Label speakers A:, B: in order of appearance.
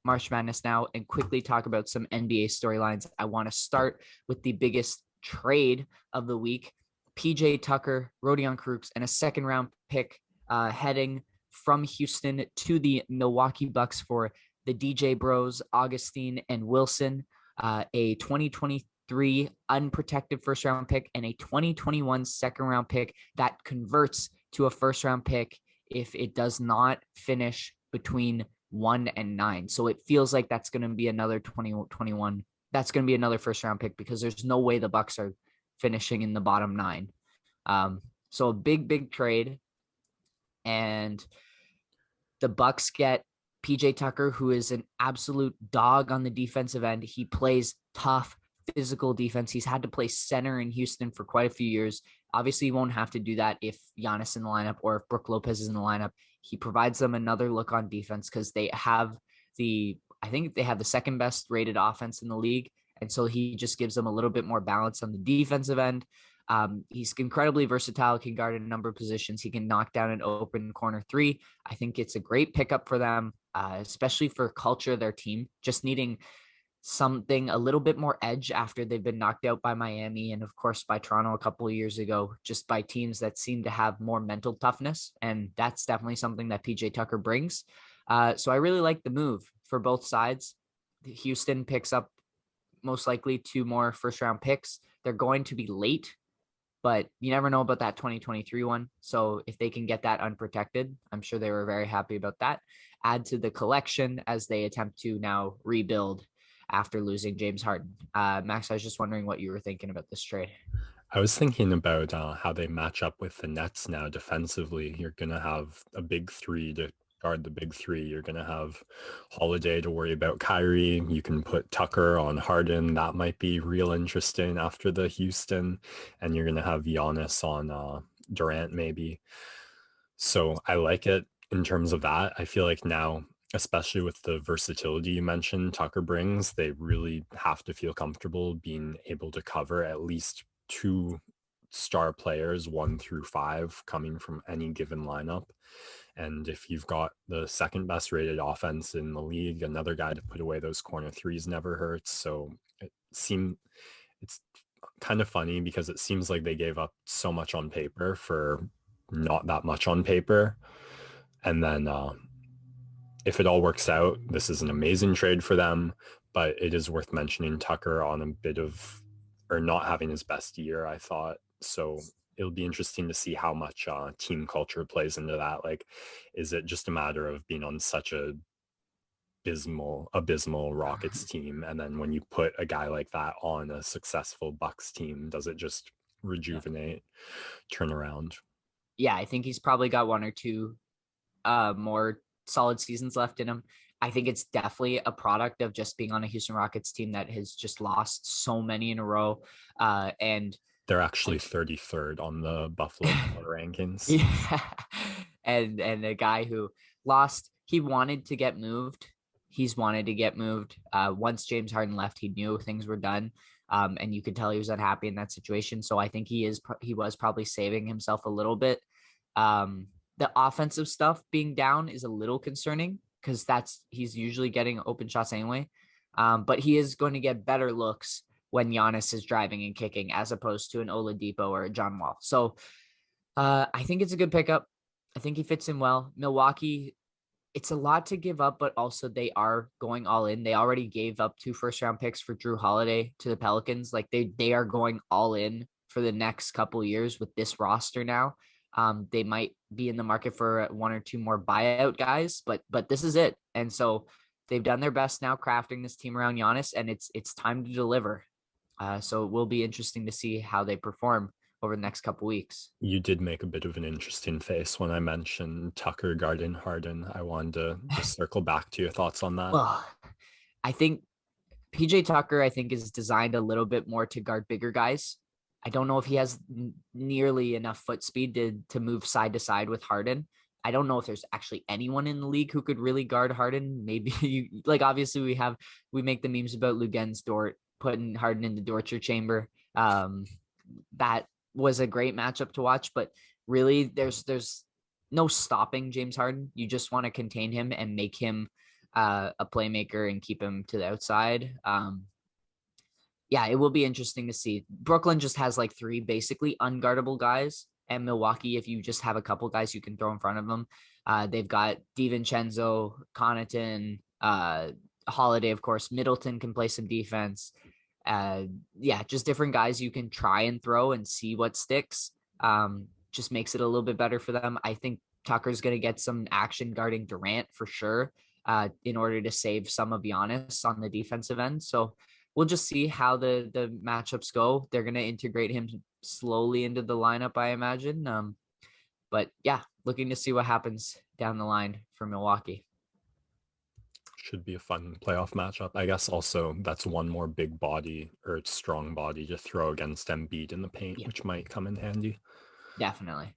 A: March Madness now and quickly talk about some NBA storylines. I want to start with the biggest trade of the week. PJ Tucker, Rodion Krooks, and a second round pick heading from Houston to the Milwaukee Bucks for the DJ Bros, Augustine and Wilson, a 2023 unprotected first round pick and a 2021 second round pick that converts to a first round pick if it does not finish between 1 and 9. So it feels like that's going to be another 2021. That's going to be another first round pick because there's no way the Bucks are finishing in the bottom 9. So a big trade. And the Bucks get PJ Tucker, who is an absolute dog on the defensive end. He plays tough, physical defense. He's had to play center in Houston for quite a few years. Obviously, he won't have to do that if Giannis is in the lineup or if Brook Lopez is in the lineup. He provides them another look on defense because they have I think they have the second best rated offense in the league. And so he just gives them a little bit more balance on the defensive end. He's incredibly versatile, can guard a number of positions. He can knock down an open corner three. I think it's a great pickup for them, especially for culture of their team, just needing something a little bit more edge after they've been knocked out by Miami and of course by Toronto a couple of years ago, just by teams that seem to have more mental toughness. And that's definitely something that PJ Tucker brings. So I really like the move for both sides. Houston picks up most likely 2 more first round picks. They're going to be late, but you never know about that 2023 one. So if they can get that unprotected, I'm sure they were very happy about that. Add to the collection as they attempt to now rebuild after losing James Harden. Max, I was just wondering what you were thinking about this trade.
B: I was thinking about how they match up with the Nets now defensively. You're going to have a big 3 to guard the big 3. You're going to have Holiday to worry about Kyrie. You can put Tucker on Harden. That might be real interesting after the Houston. And you're going to have Giannis on Durant maybe. So I like it in terms of that. I feel like now, especially with the versatility you mentioned Tucker brings, they really have to feel comfortable being able to cover at least 2 star players, 1 through 5, coming from any given lineup. And if you've got the second best rated offense in the league, another guy to put away those corner threes never hurts. So it's kind of funny because it seems like they gave up so much on paper for not that much on paper. And then if it all works out, this is an amazing trade for them, but it is worth mentioning Tucker on a bit of, or not having his best year, I thought. So it'll be interesting to see how much team culture plays into that. Like, is it just a matter of being on such a abysmal Rockets team, and then when you put a guy like that on a successful Bucks team, does it just rejuvenate, turn around?
A: Yeah, I think he's probably got 1 or 2 more solid seasons left in him. I think it's definitely a product of just being on a Houston Rockets team that has just lost so many in a row. And
B: they're actually 33rd on the Buffalo rankings.
A: Yeah. And a guy who lost, he wanted to get moved. He's wanted to get moved. Once James Harden left, he knew things were done. And you could tell he was unhappy in that situation. So I think he was probably saving himself a little bit. The offensive stuff being down is a little concerning because he's usually getting open shots anyway. But he is going to get better looks when Giannis is driving and kicking as opposed to an Oladipo or a John Wall. So I think it's a good pickup. I think he fits in well. Milwaukee, it's a lot to give up, but also they are going all in. They already gave up 2 first-round picks for Drew Holiday to the Pelicans. Like they are going all in for the next couple of years with this roster now. They might be in the market for 1 or 2 more buyout guys, but this is it. And so they've done their best now crafting this team around Giannis, and it's time to deliver. So it will be interesting to see how they perform over the next couple weeks.
B: You did make a bit of an interesting face when I mentioned Tucker guarding Harden. I wanted to just circle back to your thoughts on that.
A: Well, I think PJ Tucker, is designed a little bit more to guard bigger guys. I don't know if he has nearly enough foot speed to move side to side with Harden. I don't know if there's actually anyone in the league who could really guard Harden. Maybe obviously we make the memes about Luguentz Dort putting Harden in the torture chamber. That was a great matchup to watch, but really there's no stopping James Harden. You just want to contain him and make him a playmaker and keep him to the outside. Yeah, it will be interesting to see. Brooklyn just has like three basically unguardable guys, and Milwaukee, if you just have a couple guys you can throw in front of them, they've got DiVincenzo, Connaughton, Holiday, of course. Middleton can play some defense. Yeah, just different guys you can try and throw and see what sticks. Just makes it a little bit better for them. I think Tucker's going to get some action guarding Durant for sure, in order to save some of Giannis on the defensive end. So we'll just see how the matchups go. They're going to integrate him slowly into the lineup, I imagine. But yeah, looking to see what happens down the line for Milwaukee.
B: Should be a fun playoff matchup. I guess also that's one more big body or strong body to throw against Embiid in the paint,
A: Yeah,
B: which might come in handy.
A: definitely.